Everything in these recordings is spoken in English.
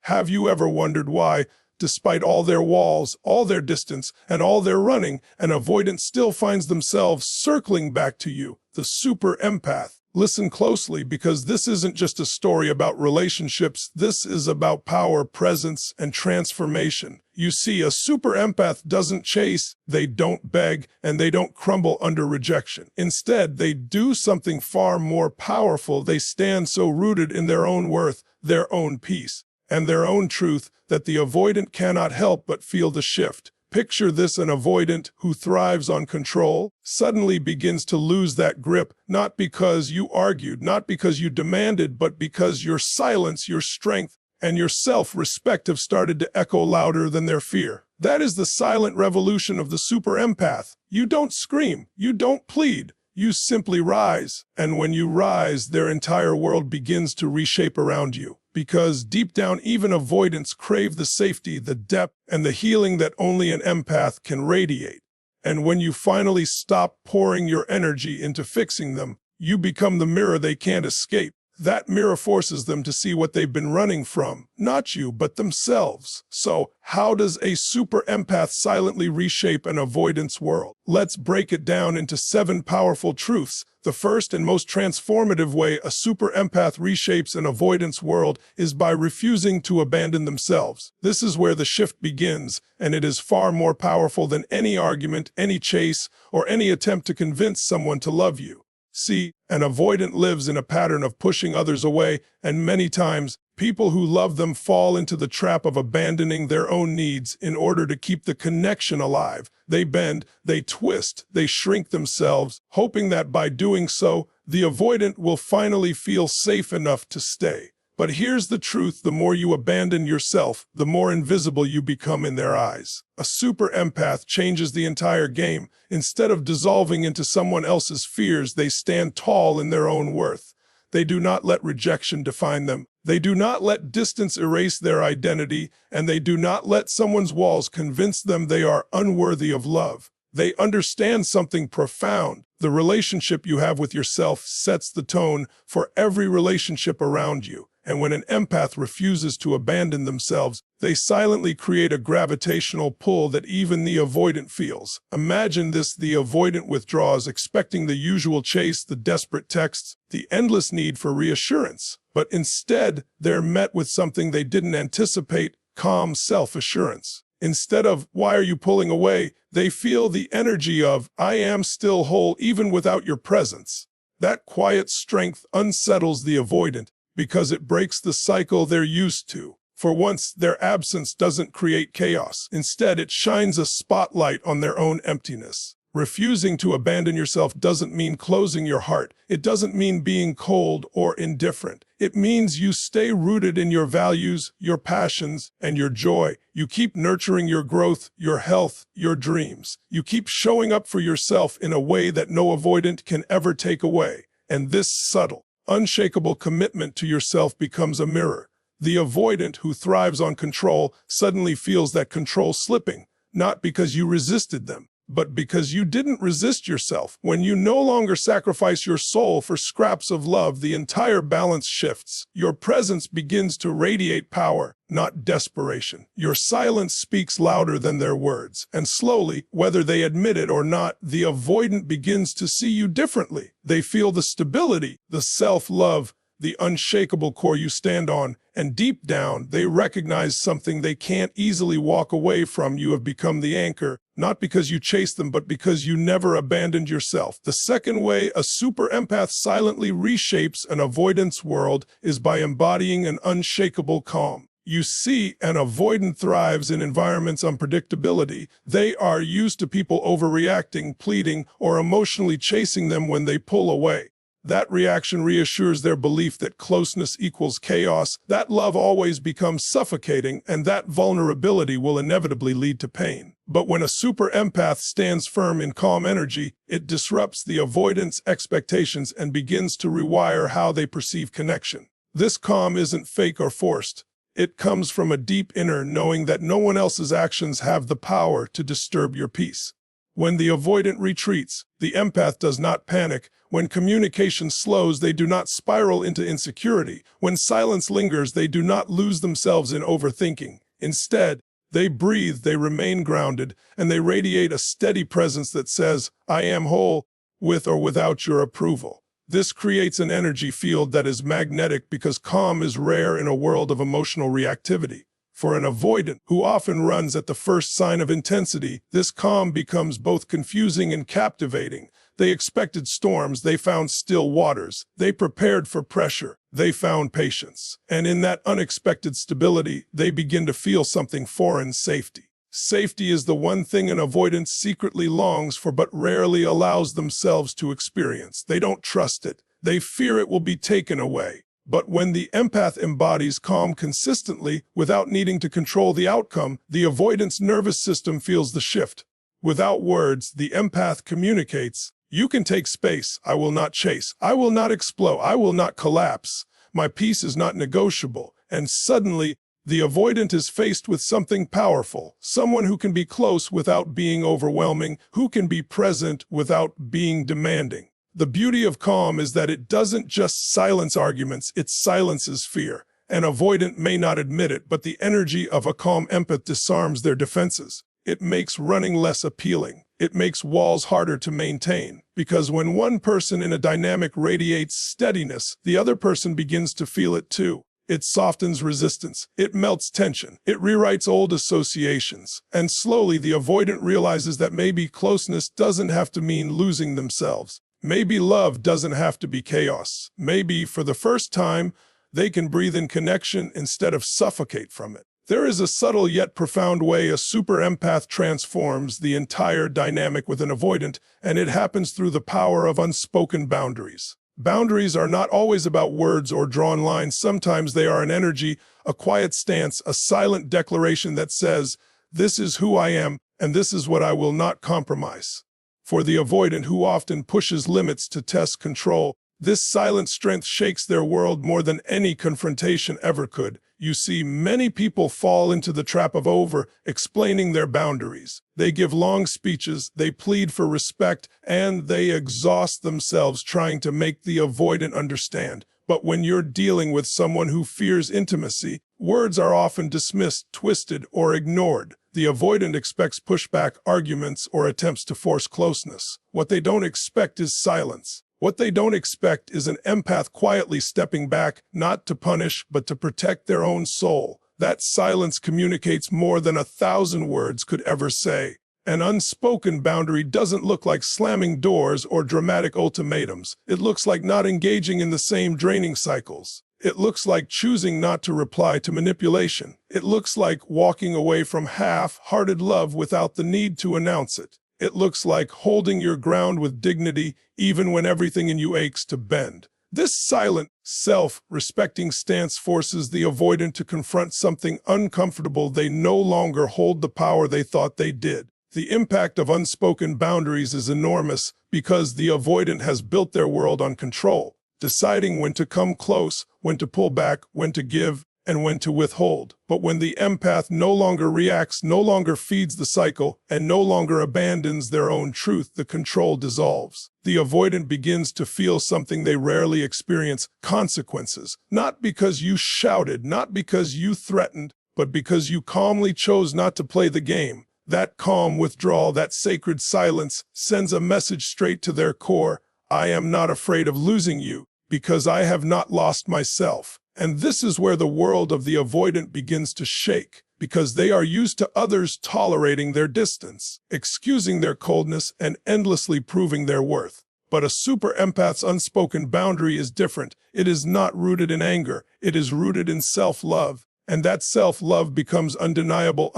Have you ever wondered why, despite all their walls, all their distance, and all their running, an avoidant still finds themselves circling back to you, the super empath? Listen closely, because this isn't just a story about relationships. This is about power, presence, and transformation. You see, a super empath doesn't chase, they don't beg, and they don't crumble under rejection. Instead, they do something far more powerful. They stand so rooted in their own worth, their own peace, and their own truth that the avoidant cannot help but feel the shift. Picture this: an avoidant who thrives on control suddenly begins to lose that grip, not because you argued, not because you demanded, but because your silence, your strength, and your self-respect have started to echo louder than their fear. That is the silent revolution of the super empath. You don't scream, you don't plead, you simply rise. And when you rise, their entire world begins to reshape around you. Because deep down, even avoidants crave the safety, the depth, and the healing that only an empath can radiate. And when you finally stop pouring your energy into fixing them, you become the mirror they can't escape. That mirror forces them to see what they've been running from, not you, but themselves. So, how does a super empath silently reshape an avoidance world? Let's break it down into 7 powerful truths. The first and most transformative way a super empath reshapes an avoidance world is by refusing to abandon themselves. This is where the shift begins, and it is far more powerful than any argument, any chase, or any attempt to convince someone to love you. See, an avoidant lives in a pattern of pushing others away, and many times, people who love them fall into the trap of abandoning their own needs in order to keep the connection alive. They bend, they twist, they shrink themselves, hoping that by doing so, the avoidant will finally feel safe enough to stay. But here's the truth: the more you abandon yourself, the more invisible you become in their eyes. A super empath changes the entire game. Instead of dissolving into someone else's fears, they stand tall in their own worth. They do not let rejection define them. They do not let distance erase their identity, and they do not let someone's walls convince them they are unworthy of love. They understand something profound. The relationship you have with yourself sets the tone for every relationship around you. And when an empath refuses to abandon themselves, they silently create a gravitational pull that even the avoidant feels. Imagine this: the avoidant withdraws, expecting the usual chase, the desperate texts, the endless need for reassurance. But instead, they're met with something they didn't anticipate: calm self-assurance. Instead of, "Why are you pulling away?" they feel the energy of, "I am still whole even without your presence." That quiet strength unsettles the avoidant, because it breaks the cycle they're used to. For once, their absence doesn't create chaos. Instead, it shines a spotlight on their own emptiness. Refusing to abandon yourself doesn't mean closing your heart. It doesn't mean being cold or indifferent. It means you stay rooted in your values, your passions, and your joy. You keep nurturing your growth, your health, your dreams. You keep showing up for yourself in a way that no avoidant can ever take away. And this subtle, unshakable commitment to yourself becomes a mirror. The avoidant who thrives on control suddenly feels that control slipping, not because you resisted them, but because you didn't resist yourself. When you no longer sacrifice your soul for scraps of love, the entire balance shifts. Your presence begins to radiate power, not desperation. Your silence speaks louder than their words. And slowly, whether they admit it or not, the avoidant begins to see you differently. They feel the stability, the self-love, the unshakable core you stand on, and deep down, they recognize something they can't easily walk away from. You have become the anchor, not because you chased them, but because you never abandoned yourself. The second way a super empath silently reshapes an avoidance world is by embodying an unshakable calm. You see, an avoidant thrives in environments of unpredictability. They are used to people overreacting, pleading, or emotionally chasing them when they pull away. That reaction reassures their belief that closeness equals chaos, that love always becomes suffocating, and that vulnerability will inevitably lead to pain. But when a super empath stands firm in calm energy, it disrupts the avoidant's expectations and begins to rewire how they perceive connection. This calm isn't fake or forced. It comes from a deep inner knowing that no one else's actions have the power to disturb your peace. When the avoidant retreats, the empath does not panic. When communication slows, they do not spiral into insecurity. When silence lingers, they do not lose themselves in overthinking. Instead, they breathe, they remain grounded, and they radiate a steady presence that says, I am whole, with or without your approval. This creates an energy field that is magnetic because calm is rare in a world of emotional reactivity. For an avoidant, who often runs at the first sign of intensity, this calm becomes both confusing and captivating. They expected storms, they found still waters. They prepared for pressure, they found patience. And in that unexpected stability, they begin to feel something foreign: safety. Safety is the one thing an avoidant secretly longs for but rarely allows themselves to experience. They don't trust it. They fear it will be taken away. But when the empath embodies calm consistently, without needing to control the outcome, the avoidant's nervous system feels the shift. Without words, the empath communicates, you can take space, I will not chase, I will not explode, I will not collapse, my peace is not negotiable. And suddenly, the avoidant is faced with something powerful, someone who can be close without being overwhelming, who can be present without being demanding. The beauty of calm is that it doesn't just silence arguments, it silences fear. An avoidant may not admit it, but the energy of a calm empath disarms their defenses. It makes running less appealing. It makes walls harder to maintain. Because when one person in a dynamic radiates steadiness, the other person begins to feel it too. It softens resistance. It melts tension. It rewrites old associations. And slowly the avoidant realizes that maybe closeness doesn't have to mean losing themselves. Maybe love doesn't have to be chaos. Maybe, for the first time, they can breathe in connection instead of suffocate from it. There is a subtle yet profound way a super empath transforms the entire dynamic with an avoidant, and it happens through the power of unspoken boundaries. Boundaries are not always about words or drawn lines. Sometimes they are an energy, a quiet stance, a silent declaration that says, this is who I am, and this is what I will not compromise. For the avoidant, who often pushes limits to test control, this silent strength shakes their world more than any confrontation ever could. You see, many people fall into the trap of over-explaining their boundaries. They give long speeches, they plead for respect, and they exhaust themselves trying to make the avoidant understand. But when you're dealing with someone who fears intimacy, words are often dismissed, twisted, or ignored. The avoidant expects pushback, arguments, or attempts to force closeness. What they don't expect is silence. What they don't expect is an empath quietly stepping back, not to punish, but to protect their own soul. That silence communicates more than 1,000 words could ever say. An unspoken boundary doesn't look like slamming doors or dramatic ultimatums. It looks like not engaging in the same draining cycles. It looks like choosing not to reply to manipulation. It looks like walking away from half-hearted love without the need to announce it. It looks like holding your ground with dignity even when everything in you aches to bend. This silent, self-respecting stance forces the avoidant to confront something uncomfortable. They no longer hold the power they thought they did. The impact of unspoken boundaries is enormous because the avoidant has built their world on control, deciding when to come close, when to pull back, when to give, and when to withhold. But when the empath no longer reacts, no longer feeds the cycle, and no longer abandons their own truth, the control dissolves. The avoidant begins to feel something they rarely experience: consequences. Not because you shouted, not because you threatened, but because you calmly chose not to play the game. That calm withdrawal, that sacred silence, sends a message straight to their core: I am not afraid of losing you, because I have not lost myself. And this is where the world of the avoidant begins to shake, because they are used to others tolerating their distance, excusing their coldness, and endlessly proving their worth. But a super empath's unspoken boundary is different. It is not rooted in anger. It is rooted in self-love. And that self-love becomes undeniable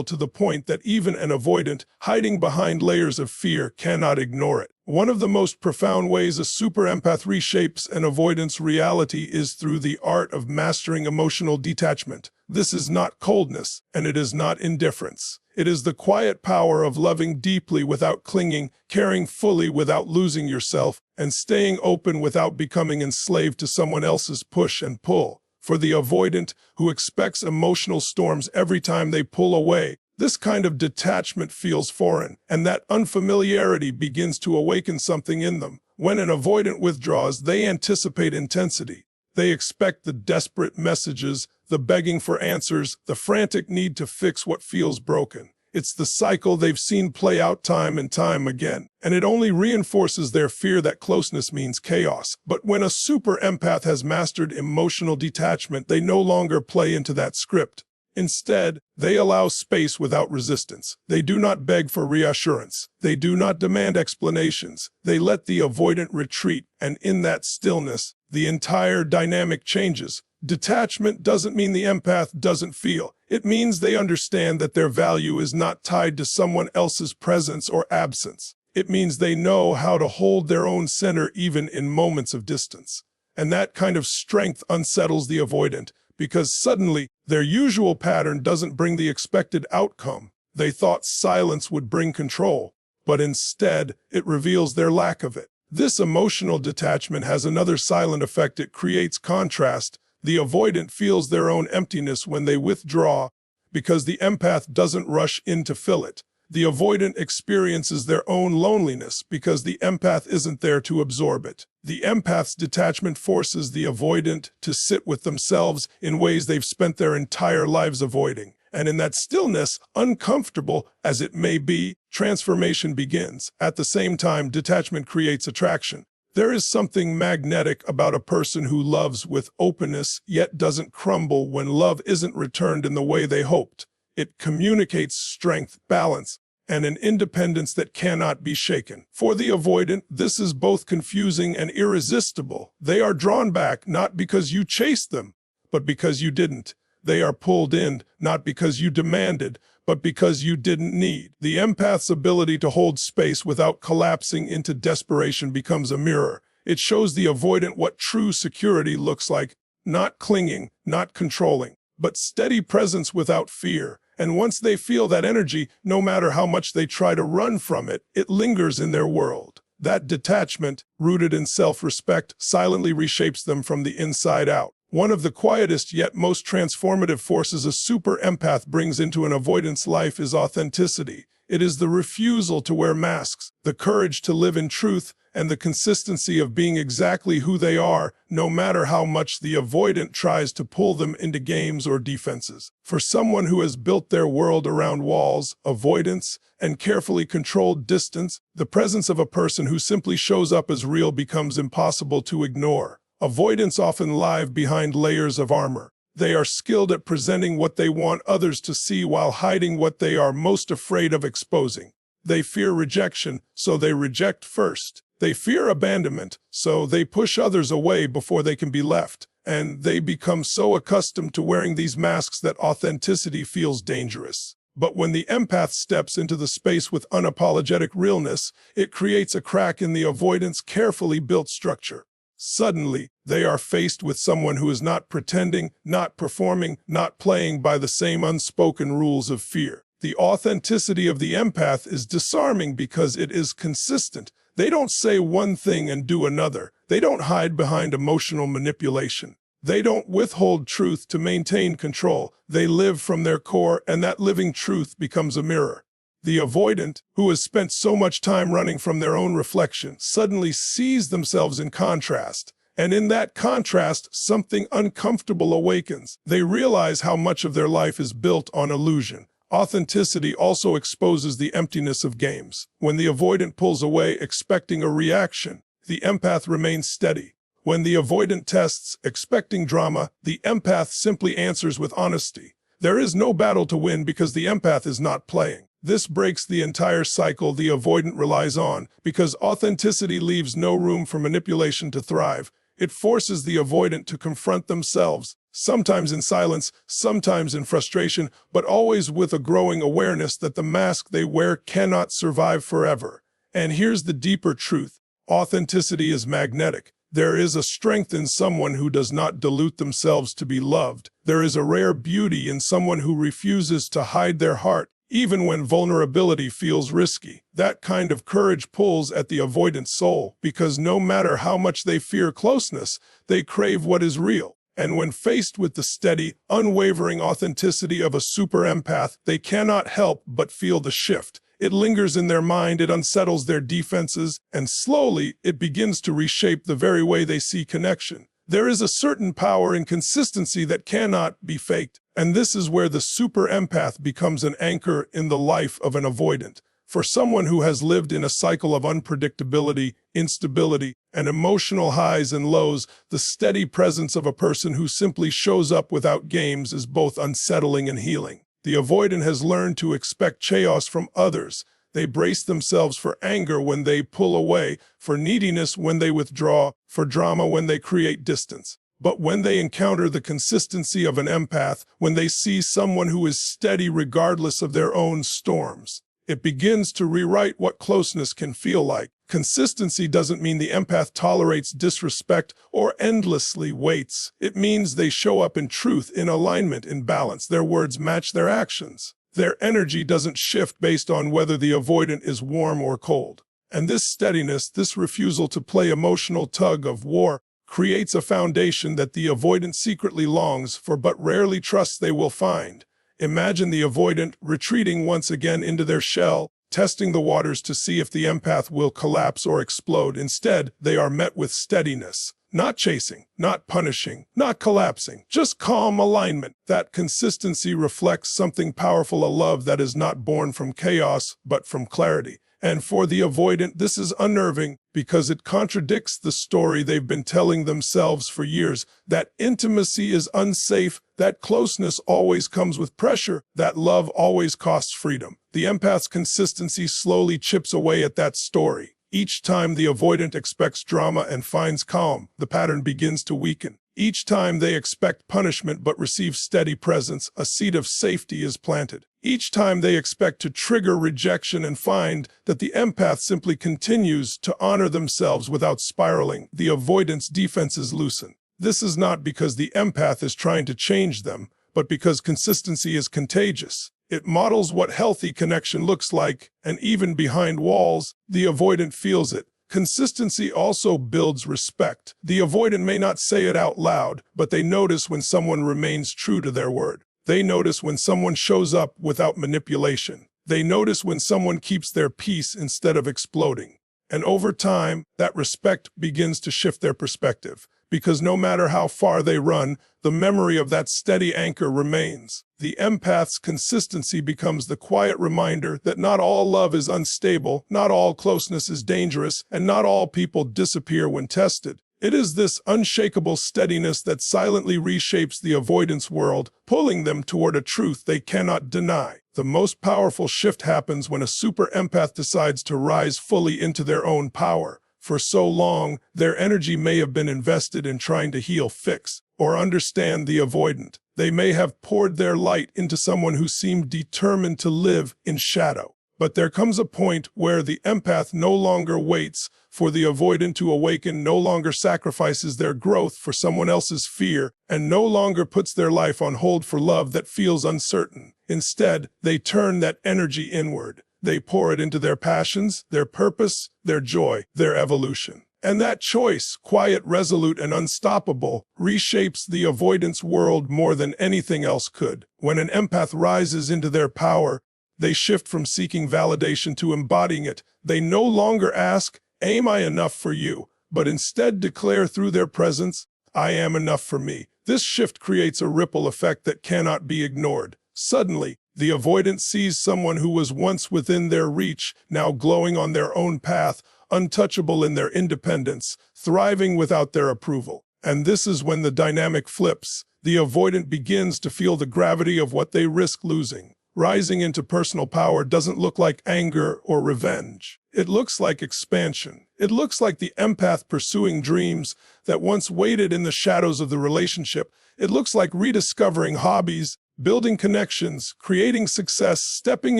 to the point that even an avoidant, hiding behind layers of fear, cannot ignore it. One of the most profound ways a super empath reshapes an avoidant's reality is through the art of mastering emotional detachment. This is not coldness, and it is not indifference. It is the quiet power of loving deeply without clinging, caring fully without losing yourself, and staying open without becoming enslaved to someone else's push and pull. For the avoidant, who expects emotional storms every time they pull away, This kind of detachment feels foreign, and that unfamiliarity begins to awaken something in them. When an avoidant withdraws, they anticipate intensity. They expect the desperate messages, the begging for answers, the frantic need to fix what feels broken. It's the cycle they've seen play out time and time again, and it only reinforces their fear that closeness means chaos. But when a super empath has mastered emotional detachment, they no longer play into that script. Instead, they allow space without resistance. They do not beg for reassurance. They do not demand explanations. They let the avoidant retreat, and in that stillness, the entire dynamic changes. Detachment doesn't mean the empath doesn't feel. It means they understand that their value is not tied to someone else's presence or absence. It means they know how to hold their own center even in moments of distance. And that kind of strength unsettles the avoidant, because suddenly their usual pattern doesn't bring the expected outcome. They thought silence would bring control, but instead it reveals their lack of it. This emotional detachment has another silent effect. It creates contrast. The avoidant feels their own emptiness when they withdraw because the empath doesn't rush in to fill it. The avoidant experiences their own loneliness because the empath isn't there to absorb it. The empath's detachment forces the avoidant to sit with themselves in ways they've spent their entire lives avoiding. And in that stillness, uncomfortable as it may be, transformation begins. At the same time, detachment creates attraction. There is something magnetic about a person who loves with openness yet doesn't crumble when love isn't returned in the way they hoped. It communicates strength, balance, and an independence that cannot be shaken. For the avoidant, this is both confusing and irresistible. They are drawn back not because you chased them, but because you didn't. They are pulled in not because you demanded, but because you didn't need. The empath's ability to hold space without collapsing into desperation becomes a mirror. It shows the avoidant what true security looks like, not clinging, not controlling, but steady presence without fear. And once they feel that energy, no matter how much they try to run from it, it lingers in their world. That detachment, rooted in self-respect, silently reshapes them from the inside out. One of the quietest yet most transformative forces a super empath brings into an avoidant's life is authenticity. It is the refusal to wear masks, the courage to live in truth, and the consistency of being exactly who they are, no matter how much the avoidant tries to pull them into games or defenses. For someone who has built their world around walls, avoidance, and carefully controlled distance, the presence of a person who simply shows up as real becomes impossible to ignore. Avoidants often live behind layers of armor. They are skilled at presenting what they want others to see while hiding what they are most afraid of exposing. They fear rejection, so they reject first. They fear abandonment, so they push others away before they can be left. And they become so accustomed to wearing these masks that authenticity feels dangerous. But when the empath steps into the space with unapologetic realness, it creates a crack in the avoidant's carefully built structure. Suddenly, they are faced with someone who is not pretending, not performing, not playing by the same unspoken rules of fear. The authenticity of the empath is disarming because it is consistent. They don't say one thing and do another. They don't hide behind emotional manipulation. They don't withhold truth to maintain control. They live from their core, and that living truth becomes a mirror. The avoidant, who has spent so much time running from their own reflection, suddenly sees themselves in contrast. And in that contrast, something uncomfortable awakens. They realize how much of their life is built on illusion. Authenticity also exposes the emptiness of games. When the avoidant pulls away expecting a reaction, the empath remains steady. When the avoidant tests, expecting drama, the empath simply answers with honesty. There is no battle to win because the empath is not playing. This breaks the entire cycle the avoidant relies on, because authenticity leaves no room for manipulation to thrive. It forces the avoidant to confront themselves, sometimes in silence, sometimes in frustration, but always with a growing awareness that the mask they wear cannot survive forever. And here's the deeper truth. Authenticity is magnetic. There is a strength in someone who does not dilute themselves to be loved. There is a rare beauty in someone who refuses to hide their heart, even when vulnerability feels risky. That kind of courage pulls at the avoidant soul, because no matter how much they fear closeness, they crave what is real. And when faced with the steady, unwavering authenticity of a super empath, they cannot help but feel the shift. It lingers in their mind, it unsettles their defenses, and slowly it begins to reshape the very way they see connection. There is a certain power in consistency that cannot be faked, and this is where the super empath becomes an anchor in the life of an avoidant. For someone who has lived in a cycle of unpredictability, instability, and emotional highs and lows, the steady presence of a person who simply shows up without games is both unsettling and healing. The avoidant has learned to expect chaos from others. They brace themselves for anger when they pull away, for neediness when they withdraw, for drama when they create distance. But when they encounter the consistency of an empath, when they see someone who is steady regardless of their own storms, it begins to rewrite what closeness can feel like. Consistency doesn't mean the empath tolerates disrespect or endlessly waits. It means they show up in truth, in alignment, in balance. Their words match their actions. Their energy doesn't shift based on whether the avoidant is warm or cold. And this steadiness, this refusal to play emotional tug of war, creates a foundation that the avoidant secretly longs for but rarely trusts they will find. Imagine the avoidant retreating once again into their shell, testing the waters to see if the empath will collapse or explode. Instead, they are met with steadiness. Not chasing, not punishing, not collapsing, just calm alignment. That consistency reflects something powerful, a love that is not born from chaos, but from clarity. And for the avoidant, this is unnerving because it contradicts the story they've been telling themselves for years, that intimacy is unsafe, that closeness always comes with pressure, that love always costs freedom. The empath's consistency slowly chips away at that story. Each time the avoidant expects drama and finds calm, the pattern begins to weaken. Each time they expect punishment but receive steady presence, a seed of safety is planted. Each time they expect to trigger rejection and find that the empath simply continues to honor themselves without spiraling, the avoidant's defenses loosen. This is not because the empath is trying to change them, but because consistency is contagious. It models what healthy connection looks like, and even behind walls, the avoidant feels it. Consistency also builds respect. The avoidant may not say it out loud, but they notice when someone remains true to their word. They notice when someone shows up without manipulation. They notice when someone keeps their peace instead of exploding. And over time, that respect begins to shift their perspective. Because no matter how far they run, the memory of that steady anchor remains. The empath's consistency becomes the quiet reminder that not all love is unstable, not all closeness is dangerous, and not all people disappear when tested. It is this unshakable steadiness that silently reshapes the avoidance world, pulling them toward a truth they cannot deny. The most powerful shift happens when a super empath decides to rise fully into their own power. For so long, their energy may have been invested in trying to heal, fix, or understand the avoidant. They may have poured their light into someone who seemed determined to live in shadow. But there comes a point where the empath no longer waits for the avoidant to awaken, no longer sacrifices their growth for someone else's fear, and no longer puts their life on hold for love that feels uncertain. Instead, they turn that energy inward. They pour it into their passions, their purpose, their joy, their evolution. And that choice, quiet, resolute, and unstoppable, reshapes the avoidance world more than anything else could. When an empath rises into their power, they shift from seeking validation to embodying it. They no longer ask, "Am I enough for you?" but instead declare through their presence, "I am enough for me." This shift creates a ripple effect that cannot be ignored. Suddenly, the avoidant sees someone who was once within their reach, now glowing on their own path, untouchable in their independence, thriving without their approval. And this is when the dynamic flips. The avoidant begins to feel the gravity of what they risk losing. Rising into personal power doesn't look like anger or revenge. It looks like expansion. It looks like the empath pursuing dreams that once waited in the shadows of the relationship. It looks like rediscovering hobbies, building connections, creating success, stepping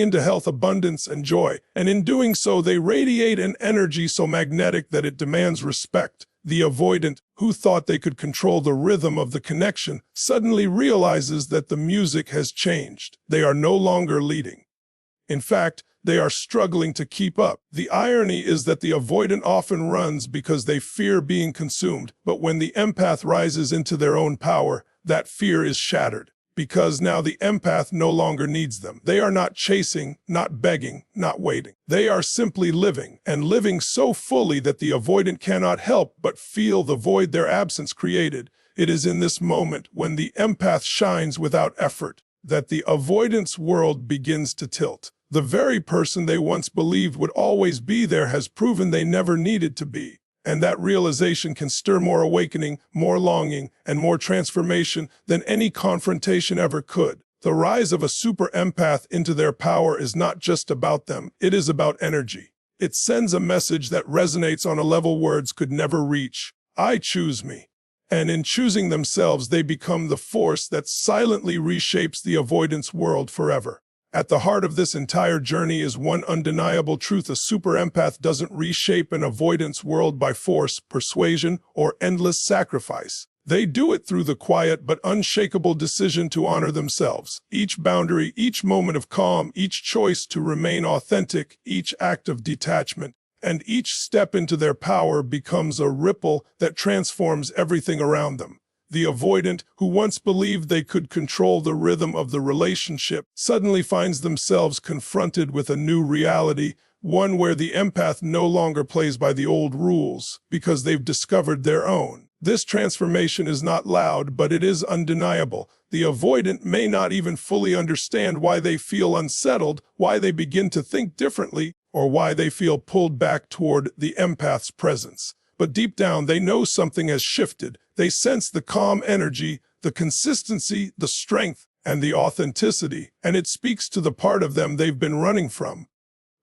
into health, abundance, and joy. And in doing so, they radiate an energy so magnetic that it demands respect. The avoidant, who thought they could control the rhythm of the connection, suddenly realizes that the music has changed. They are no longer leading. In fact, they are struggling to keep up. The irony is that the avoidant often runs because they fear being consumed, but when the empath rises into their own power, that fear is shattered. Because now the empath no longer needs them. They are not chasing, not begging, not waiting. They are simply living, and living so fully that the avoidant cannot help but feel the void their absence created. It is in this moment, when the empath shines without effort, that the avoidant's world begins to tilt. The very person they once believed would always be there has proven they never needed to be. And that realization can stir more awakening, more longing, and more transformation than any confrontation ever could. The rise of a super empath into their power is not just about them, it is about energy. It sends a message that resonates on a level words could never reach. I choose me. And in choosing themselves, they become the force that silently reshapes the avoidance world forever. At the heart of this entire journey is one undeniable truth: a super empath doesn't reshape an avoidance world by force, persuasion, or endless sacrifice. They do it through the quiet but unshakable decision to honor themselves. Each boundary, each moment of calm, each choice to remain authentic, each act of detachment, and each step into their power becomes a ripple that transforms everything around them. The avoidant, who once believed they could control the rhythm of the relationship, suddenly finds themselves confronted with a new reality, one where the empath no longer plays by the old rules because they've discovered their own. This transformation is not loud, but it is undeniable. The avoidant may not even fully understand why they feel unsettled, why they begin to think differently, or why they feel pulled back toward the empath's presence. But deep down, they know something has shifted. They sense the calm energy, the consistency, the strength, and the authenticity, and it speaks to the part of them they've been running from,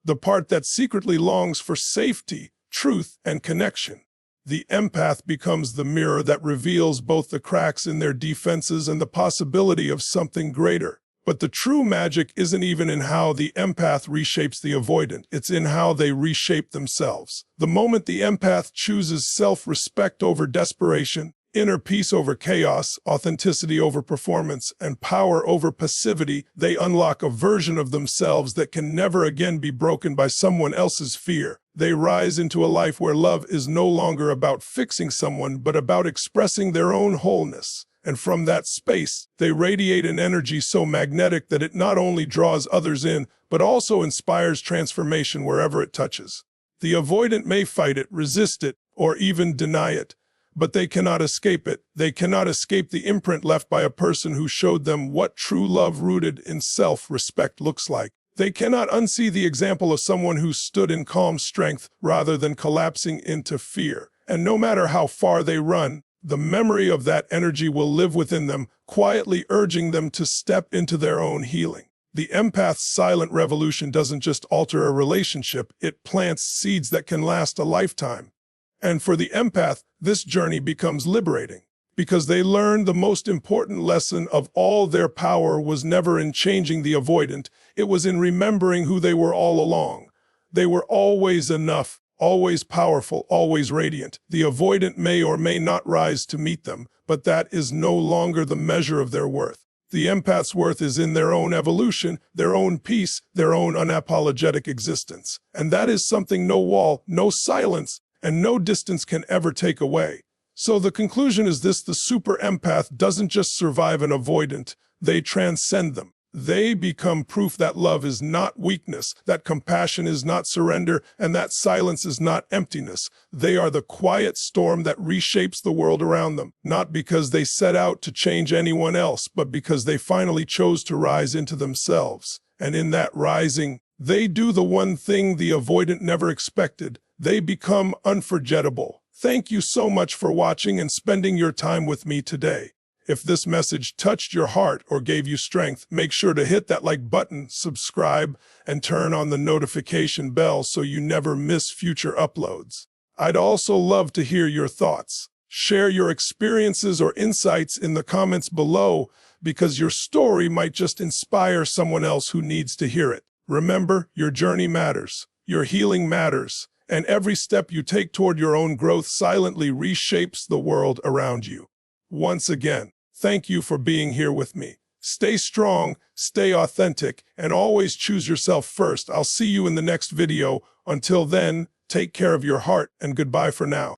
the part that secretly longs for safety, truth, and connection. The empath becomes the mirror that reveals both the cracks in their defenses and the possibility of something greater. But the true magic isn't even in how the empath reshapes the avoidant, it's in how they reshape themselves. The moment the empath chooses self-respect over desperation, inner peace over chaos, authenticity over performance, and power over passivity, they unlock a version of themselves that can never again be broken by someone else's fear. They rise into a life where love is no longer about fixing someone, but about expressing their own wholeness. And from that space, they radiate an energy so magnetic that it not only draws others in, but also inspires transformation wherever it touches. The avoidant may fight it, resist it, or even deny it, but they cannot escape it. They cannot escape the imprint left by a person who showed them what true love rooted in self-respect looks like. They cannot unsee the example of someone who stood in calm strength rather than collapsing into fear. And no matter how far they run, the memory of that energy will live within them, quietly urging them to step into their own healing. The empath's silent revolution doesn't just alter a relationship, it plants seeds that can last a lifetime. And for the empath, this journey becomes liberating, because they learn the most important lesson of all: their power was never in changing the avoidant, it was in remembering who they were all along. They were always enough, always powerful, always radiant. The avoidant may or may not rise to meet them, but that is no longer the measure of their worth. The empath's worth is in their own evolution, their own peace, their own unapologetic existence. And that is something no wall, no silence, and no distance can ever take away. So the conclusion is this: the super empath doesn't just survive an avoidant, they transcend them. They become proof that love is not weakness, that compassion is not surrender, and that silence is not emptiness. They are the quiet storm that reshapes the world around them, not because they set out to change anyone else, but because they finally chose to rise into themselves. And in that rising, they do the one thing the avoidant never expected: they become unforgettable. Thank you so much for watching and spending your time with me today. If this message touched your heart or gave you strength, make sure to hit that like button, subscribe, and turn on the notification bell so you never miss future uploads. I'd also love to hear your thoughts. Share your experiences or insights in the comments below, because your story might just inspire someone else who needs to hear it. Remember, your journey matters, your healing matters, and every step you take toward your own growth silently reshapes the world around you. Once again, thank you for being here with me. Stay strong, stay authentic, and always choose yourself first. I'll see you in the next video. Until then, take care of your heart and goodbye for now.